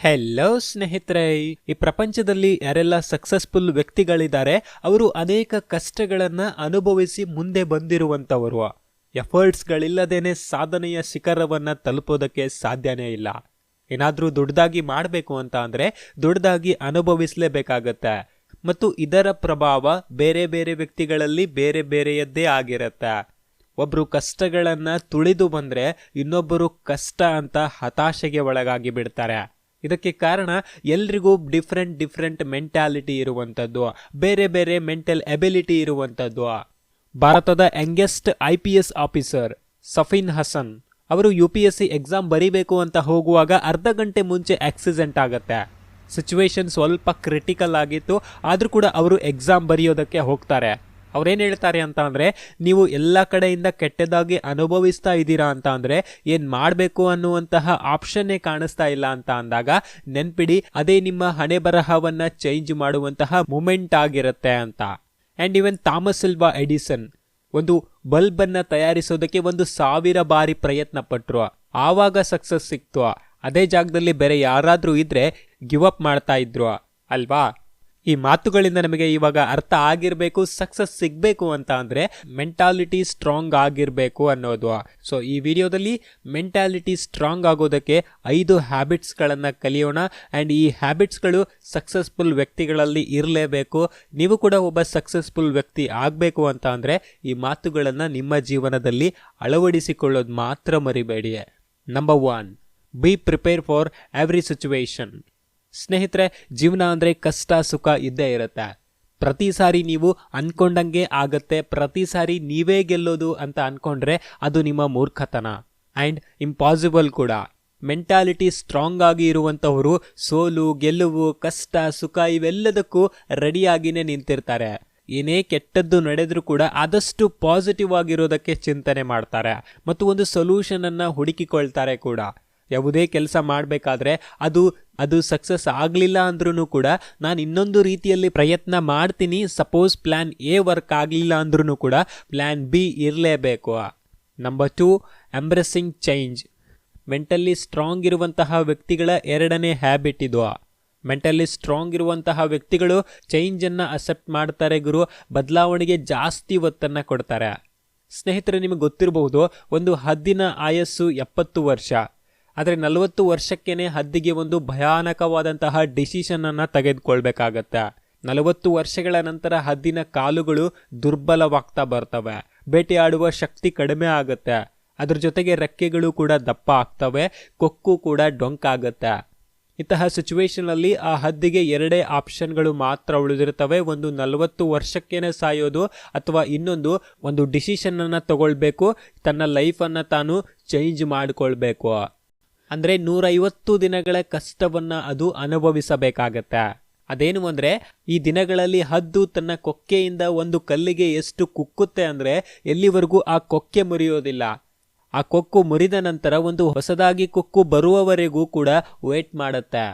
Hello ಸ್ನೇಹಿತರೆ, ಈ ಪ್ರಪಂಚದಲ್ಲಿ ಯಾರೆಲ್ಲ ಸಕ್ಸಸ್ಫುಲ್ ವ್ಯಕ್ತಿಗಳಿದ್ದಾರೆ ಅವರು ಅನೇಕ ಕಷ್ಟಗಳನ್ನ ಅನುಭವಿಸಿ ಮುಂದೆ ಬಂದಿರುವಂತವರು. ಎಫರ್ಟ್ಸ್ಗಳಿಲ್ಲದೇನೆ ಸಾಧನೆಯ ಶಿಖರವನ್ನ ತಲುಪೋದಕ್ಕೆ ಸಾಧ್ಯನೇ ಇಲ್ಲ. ಏನಾದ್ರೂ ದೊಡ್ಡದಾಗಿ ಮಾಡಬೇಕು ಅಂತ ಅಂದ್ರೆ ದೊಡ್ಡದಾಗಿ ಅನುಭವಿಸಲೇಬೇಕಾಗತ್ತೆ ಮತ್ತು ಇದರ ಪ್ರಭಾವ ಬೇರೆ ಬೇರೆ ವ್ಯಕ್ತಿಗಳಲ್ಲಿ ಬೇರೆ ಬೇರೆಯದ್ದೇ ಆಗಿರುತ್ತೆ. ಒಬ್ರು ಕಷ್ಟಗಳನ್ನ ತುಳಿದು ಬಂದ್ರೆ ಇನ್ನೊಬ್ಬರು ಕಷ್ಟ ಅಂತ ಹತಾಶೆಗೆ ಒಳಗಾಗಿ ಬಿಡ್ತಾರೆ. ಇದಕ್ಕೆ ಕಾರಣ ಎಲ್ರಿಗೂ ಡಿಫ್ರೆಂಟ್ ಮೆಂಟಾಲಿಟಿ ಇರುವಂಥದ್ದು, ಬೇರೆ ಬೇರೆ ಮೆಂಟಲ್ ಎಬಿಲಿಟಿ ಇರುವಂಥದ್ದು. ಭಾರತದ ಯಂಗೆಸ್ಟ್ IPS ಆಫೀಸರ್ ಸಫೀನ್ ಹಸನ್ ಅವರು UPSC ಎಕ್ಸಾಮ್ ಬರೀಬೇಕು ಅಂತ ಹೋಗುವಾಗ ಅರ್ಧ ಗಂಟೆ ಮುಂಚೆ ಆಕ್ಸಿಡೆಂಟ್ ಆಗತ್ತೆ. ಸಿಚುವೇಶನ್ ಸ್ವಲ್ಪ ಕ್ರಿಟಿಕಲ್ ಆಗಿತ್ತು, ಆದ್ರೂ ಕೂಡ ಅವರು ಎಕ್ಸಾಮ್ ಬರೆಯೋದಕ್ಕೆ ಹೋಗ್ತಾರೆ. ಅವ್ರೇನು ಹೇಳ್ತಾರೆ ಅಂತ ಅಂದರೆ, ನೀವು ಎಲ್ಲ ಕಡೆಯಿಂದ ಕೆಟ್ಟದಾಗಿ ಅನುಭವಿಸ್ತಾ ಇದ್ದೀರಾ ಅಂತ ಅಂದರೆ ಏನು ಮಾಡಬೇಕು ಅನ್ನುವಂತಹ ಆಪ್ಷನ್ನೇ ಕಾಣಿಸ್ತಾ ಇಲ್ಲ ಅಂತ ಅಂದಾಗ ನೆನ್ಪಿಡಿ, ಅದೇ ನಿಮ್ಮ ಹಣೆ ಬರಹವನ್ನು ಚೇಂಜ್ ಮಾಡುವಂತಹ ಮೂಮೆಂಟ್ ಆಗಿರುತ್ತೆ ಅಂತ. ಆ್ಯಂಡ್ ಇವನ್ ಥಾಮಸ್ ಆಲ್ವಾ ಎಡಿಸನ್ ಒಂದು ಬಲ್ಬನ್ನು ತಯಾರಿಸೋದಕ್ಕೆ 1000 ಬಾರಿ ಪ್ರಯತ್ನ ಪಟ್ಟರು, ಆವಾಗ ಸಕ್ಸಸ್ ಸಿಕ್ತು. ಅದೇ ಜಾಗದಲ್ಲಿ ಬೇರೆ ಯಾರಾದರೂ ಇದ್ರೆ ಗಿವ್ ಅಪ್ ಮಾಡ್ತಾ ಇದ್ರು ಅಲ್ವಾ? ಈ ಮಾತುಗಳಿಂದ ನಮಗೆ ಇವಾಗ ಅರ್ಥ ಆಗಿರಬೇಕು, ಸಕ್ಸಸ್ ಸಿಗಬೇಕು ಅಂತ ಅಂದರೆ ಮೆಂಟಾಲಿಟಿ ಸ್ಟ್ರಾಂಗ್ ಆಗಿರಬೇಕು ಅನ್ನೋದು. ಸೊ ಈ ವಿಡಿಯೋದಲ್ಲಿ ಮೆಂಟಾಲಿಟಿ ಸ್ಟ್ರಾಂಗ್ ಆಗೋದಕ್ಕೆ 5 ಹ್ಯಾಬಿಟ್ಸ್ಗಳನ್ನು ಕಲಿಯೋಣ. ಆ್ಯಂಡ್ ಈ ಹ್ಯಾಬಿಟ್ಸ್ಗಳು ಸಕ್ಸಸ್ಫುಲ್ ವ್ಯಕ್ತಿಗಳಲ್ಲಿ ಇರಲೇಬೇಕು. ನೀವು ಕೂಡ ಒಬ್ಬ ಸಕ್ಸಸ್ಫುಲ್ ವ್ಯಕ್ತಿ ಆಗಬೇಕು ಅಂತ ಅಂದರೆ ಈ ಮಾತುಗಳನ್ನು ನಿಮ್ಮ ಜೀವನದಲ್ಲಿ ಅಳವಡಿಸಿಕೊಳ್ಳೋದು ಮಾತ್ರ ಮರಿಬೇಡಿ. Number 1, B prepare for every situation. ಸ್ನೇಹಿತರೆ, ಜೀವನ ಅಂದರೆ ಕಷ್ಟ ಸುಖ ಇದ್ದೇ ಇರುತ್ತೆ. ಪ್ರತಿ ಸಾರಿ ನೀವು ಅನ್ಕೊಂಡಂಗೆ ಆಗತ್ತೆ, ಪ್ರತಿ ಸಾರಿ ನೀವೇ ಗೆಲ್ಲೋದು ಅಂತ ಅನ್ಕೊಂಡ್ರೆ ಅದು ನಿಮ್ಮ ಮೂರ್ಖತನ ಆ್ಯಂಡ್ ಇಂಪಾಸಿಬಲ್ ಕೂಡ. ಮೆಂಟಾಲಿಟಿ ಸ್ಟ್ರಾಂಗ್ ಆಗಿ ಇರುವಂಥವರು ಸೋಲು ಗೆಲುವು ಕಷ್ಟ ಸುಖ ಇವೆಲ್ಲದಕ್ಕೂ ರೆಡಿಯಾಗಿಯೇ ನಿಂತಿರ್ತಾರೆ. ಏನೇ ಕೆಟ್ಟದ್ದು ನಡೆದರೂ ಕೂಡ ಆದಷ್ಟು ಪಾಸಿಟಿವ್ ಆಗಿರೋದಕ್ಕೆ ಚಿಂತನೆ ಮಾಡ್ತಾರೆ ಮತ್ತು ಒಂದು ಸೊಲ್ಯೂಷನನ್ನು ಹುಡುಕಿಕೊಳ್ತಾರೆ ಕೂಡ. ಯಾವುದೇ ಕೆಲಸ ಮಾಡಬೇಕಾದ್ರೆ ಅದು ಸಕ್ಸಸ್ ಆಗಲಿಲ್ಲ ಅಂದ್ರೂ ಕೂಡ ನಾನು ಇನ್ನೊಂದು ರೀತಿಯಲ್ಲಿ ಪ್ರಯತ್ನ ಮಾಡ್ತೀನಿ. ಸಪೋಸ್ ಪ್ಲ್ಯಾನ್ A ವರ್ಕ್ ಆಗಲಿಲ್ಲ ಅಂದ್ರೂ ಕೂಡ ಪ್ಲ್ಯಾನ್ B ಇರಲೇಬೇಕು. Number 2, embracing change. Mentally strong ಇರುವಂತಹ ವ್ಯಕ್ತಿಗಳ 2ನೇ ಹ್ಯಾಬಿಟ್ ಇದು. ಮೆಂಟಲಿ ಸ್ಟ್ರಾಂಗ್ ಇರುವಂತಹ ವ್ಯಕ್ತಿಗಳು ಚೇಂಜನ್ನು ಅಕ್ಸೆಪ್ಟ್ ಮಾಡ್ತಾರೆ ಗುರು, ಬದಲಾವಣೆಗೆ ಜಾಸ್ತಿ ಒತ್ತನ್ನು ಕೊಡ್ತಾರೆ. ಸ್ನೇಹಿತರೆ, ನಿಮಗೆ ಗೊತ್ತಿರಬಹುದು, ಒಂದು ಹದ್ದಿನ ಆಯಸ್ಸು 70 ವರ್ಷ. ಆದರೆ 40 ವರ್ಷಕ್ಕೇನೆ ಹದ್ದಿಗೆ ಒಂದು ಭಯಾನಕವಾದಂತಹ ಡಿಸಿಷನನ್ನು ತೆಗೆದುಕೊಳ್ಬೇಕಾಗತ್ತೆ. 40 ವರ್ಷಗಳ ನಂತರ ಹದ್ದಿನ ಕಾಲುಗಳು ದುರ್ಬಲವಾಗ್ತಾ ಬರ್ತವೆ, ಬೇಟೆಯಾಡುವ ಶಕ್ತಿ ಕಡಿಮೆ ಆಗುತ್ತೆ, ಅದ್ರ ಜೊತೆಗೆ ರೆಕ್ಕೆಗಳು ಕೂಡ ದಪ್ಪ ಆಗ್ತವೆ, ಕೊಕ್ಕು ಕೂಡ ಡೊಂಕಾಗುತ್ತೆ. ಇಂತಹ ಸಿಚುವೇಶನಲ್ಲಿ ಆ ಹದ್ದಿಗೆ 2 ಆಪ್ಷನ್ಗಳು ಮಾತ್ರ ಉಳಿದಿರ್ತವೆ. ಒಂದು 40 ವರ್ಷಕ್ಕೇನೆ ಸಾಯೋದು, ಅಥವಾ ಇನ್ನೊಂದು ಒಂದು ಡಿಸಿಷನನ್ನು ತಗೊಳ್ಬೇಕು, ತನ್ನ ಲೈಫನ್ನು ತಾನು ಚೇಂಜ್ ಮಾಡಿಕೊಳ್ಬೇಕು. ಅಂದರೆ 150 ದಿನಗಳ ಕಷ್ಟವನ್ನು ಅದು ಅನುಭವಿಸಬೇಕಾಗತ್ತೆ. ಅದೇನು ಅಂದರೆ, ಈ ದಿನಗಳಲ್ಲಿ ಹದ್ದು ತನ್ನ ಕೊಕ್ಕೆಯಿಂದ ಒಂದು ಕಲ್ಲಿಗೆ ಎಷ್ಟು ಕುಕ್ಕುತ್ತೆ ಅಂದರೆ ಎಲ್ಲಿವರೆಗೂ ಆ ಕೊಕ್ಕೆ ಮುರಿಯೋದಿಲ್ಲ. ಆ ಕೊಕ್ಕು ಮುರಿದ ನಂತರ ಒಂದು ಹೊಸದಾಗಿ ಕೊಕ್ಕು ಬರುವವರೆಗೂ ಕೂಡ ವೇಟ್ ಮಾಡುತ್ತೆ.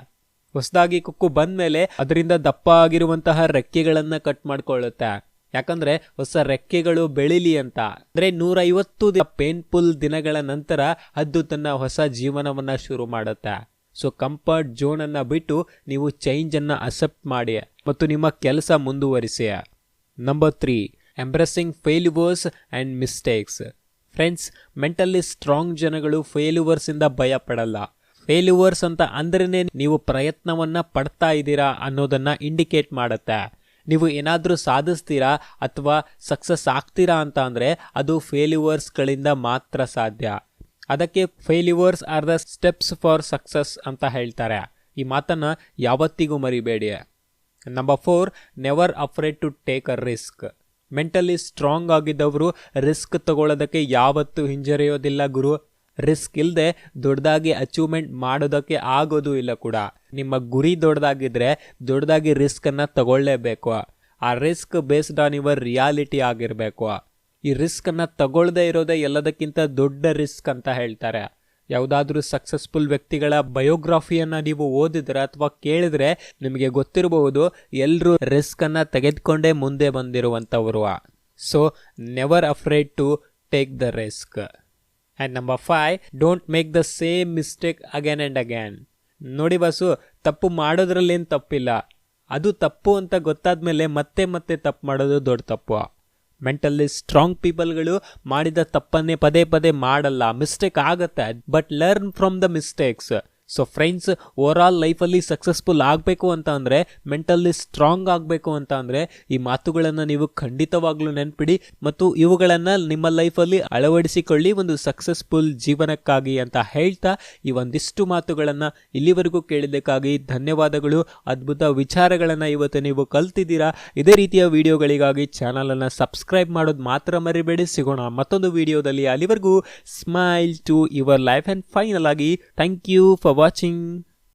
ಹೊಸದಾಗಿ ಕೊಕ್ಕು ಬಂದಮೇಲೆ ಅದರಿಂದ ದಪ್ಪ ಆಗಿರುವಂತಹ ರೆಕ್ಕೆಗಳನ್ನು ಕಟ್ ಮಾಡ್ಕೊಳ್ಳುತ್ತೆ. ಯಾಕಂದ್ರೆ ಹೊಸ ರೆಕ್ಕೆಗಳು ಬೆಳಿಲಿ ಅಂತ. ಅಂದ್ರೆ 150 ಪೇನ್ಫುಲ್ ದಿನಗಳ ನಂತರ ಹದ್ದು ತನ್ನ ಹೊಸ ಜೀವನವನ್ನ ಶುರು ಮಾಡುತ್ತೆ. ಸೊ ಕಂಫರ್ಟ್ ಝೋನ್ ಅನ್ನ ಬಿಟ್ಟು ನೀವು ಚೇಂಜ್ ಅನ್ನ ಅಕ್ಸೆಪ್ಟ್ ಮಾಡಿ ಮತ್ತು ನಿಮ್ಮ ಕೆಲಸ ಮುಂದುವರಿಸಿ. Number 3, embracing failures and mistakes. Friends, mentally strong ಜನಗಳು ಫೇಲ್ಯೂರ್ಸ್ ಇಂದ ಭಯ ಪಡಲ್ಲ. ಫೇಲ್ಯೂರ್ಸ್ ಅಂತ ಅಂದ್ರೇನೆ ನೀವು ಪ್ರಯತ್ನವನ್ನ ಪಡ್ತಾ ಇದ್ದೀರಾ ಅನ್ನೋದನ್ನ ಇಂಡಿಕೇಟ್ ಮಾಡುತ್ತೆ. ನೀವು ಏನಾದರೂ ಸಾಧಿಸ್ತೀರಾ ಅಥವಾ ಸಕ್ಸಸ್ ಆಗ್ತೀರಾ ಅಂತ ಅಂದರೆ ಅದು ಫೇಲ್ಯೂರ್ಸ್ಗಳಿಂದ ಮಾತ್ರ ಸಾಧ್ಯ. ಅದಕ್ಕೆ failures are the steps for success ಅಂತ ಹೇಳ್ತಾರೆ. ಈ ಮಾತನ್ನು ಯಾವತ್ತಿಗೂ ಮರಿಬೇಡಿ. Number 4, never afraid to take a risk. Mentally strong ಆಗಿದ್ದವರು ರಿಸ್ಕ್ ತಗೊಳ್ಳೋದಕ್ಕೆ ಯಾವತ್ತೂ ಹಿಂಜರಿಯೋದಿಲ್ಲ ಗುರು. ರಿಸ್ಕ್ ಇಲ್ಲದೆ ದೊಡ್ಡದಾಗಿ ಅಚೀವ್ಮೆಂಟ್ ಮಾಡೋದಕ್ಕೆ ಆಗೋದು ಇಲ್ಲ ಕೂಡ. ನಿಮ್ಮ ಗುರಿ ದೊಡ್ಡದಾಗಿದ್ರೆ ದೊಡ್ಡದಾಗಿ ರಿಸ್ಕನ್ನು ತಗೊಳ್ಳೇಬೇಕು. ಆ risk based on your reality ಆಗಿರಬೇಕು. ಈ ರಿಸ್ಕನ್ನು ತಗೊಳ್ಳದೇ ಇರೋದೇ ಎಲ್ಲದಕ್ಕಿಂತ ದೊಡ್ಡ ರಿಸ್ಕ್ ಅಂತ ಹೇಳ್ತಾರೆ. ಯಾವುದಾದ್ರೂ ಸಕ್ಸಸ್ಫುಲ್ ವ್ಯಕ್ತಿಗಳ ಬಯೋಗ್ರಫಿಯನ್ನು ನೀವು ಓದಿದ್ರೆ ಅಥವಾ ಕೇಳಿದ್ರೆ ನಿಮಗೆ ಗೊತ್ತಿರಬಹುದು, ಎಲ್ಲರೂ ರಿಸ್ಕನ್ನು ತೆಗೆದುಕೊಂಡೇ ಮುಂದೆ ಬಂದಿರುವಂಥವರು. So never afraid to take the risk. And number 5, don't make the same mistake again and again. ನೋಡಿ ಬಾಸು, ತಪ್ಪು ಮಾಡೋದ್ರಲ್ಲೇನು ತಪ್ಪಿಲ್ಲ. ಅದು ತಪ್ಪು ಅಂತ ಗೊತ್ತಾದ್ಮೇಲೆ ಮತ್ತೆ ಮತ್ತೆ ತಪ್ಪು ಮಾಡೋದು ದೊಡ್ಡ ತಪ್ಪು. ಮೆಂಟಲಿ ಸ್ಟ್ರಾಂಗ್ ಪೀಪಲ್ಗಳು ಮಾಡಿದ ತಪ್ಪನ್ನೇ ಪದೇ ಪದೇ ಮಾಡಲ್ಲ. ಮಿಸ್ಟೇಕ್ ಆಗತ್ತೆ, but learn from the mistakes. So friends, over all ಲೈಫಲ್ಲಿ ಸಕ್ಸಸ್ಫುಲ್ ಆಗಬೇಕು ಅಂತ ಅಂದರೆ, ಮೆಂಟಲಿ ಸ್ಟ್ರಾಂಗ್ ಆಗಬೇಕು ಅಂತ ಅಂದರೆ ಈ ಮಾತುಗಳನ್ನು ನೀವು ಖಂಡಿತವಾಗ್ಲೂ ನೆನ್ಪಿಡಿ ಮತ್ತು ಇವುಗಳನ್ನು ನಿಮ್ಮ ಲೈಫಲ್ಲಿ ಅಳವಡಿಸಿಕೊಳ್ಳಿ ಒಂದು ಸಕ್ಸಸ್ಫುಲ್ ಜೀವನಕ್ಕಾಗಿ ಅಂತ ಹೇಳ್ತಾ ಈ ಒಂದಿಷ್ಟು ಮಾತುಗಳನ್ನು ಇಲ್ಲಿವರೆಗೂ ಕೇಳಿದ್ದಕ್ಕಾಗಿ ಧನ್ಯವಾದಗಳು. ಅದ್ಭುತ ವಿಚಾರಗಳನ್ನು ಇವತ್ತು ನೀವು ಕಲ್ತಿದ್ದೀರಾ. ಇದೇ ರೀತಿಯ ವಿಡಿಯೋಗಳಿಗಾಗಿ ಚಾನಲನ್ನು ಸಬ್ಸ್ಕ್ರೈಬ್ ಮಾಡೋದು ಮಾತ್ರ ಮರಿಬೇಡಿ. ಸಿಗೋಣ ಮತ್ತೊಂದು ವಿಡಿಯೋದಲ್ಲಿ. ಅಲ್ಲಿವರೆಗೂ smile to your life. And final ಆಗಿ ಥ್ಯಾಂಕ್ ಯು ಫಾರ್ ವಾಚಿಂಗ್.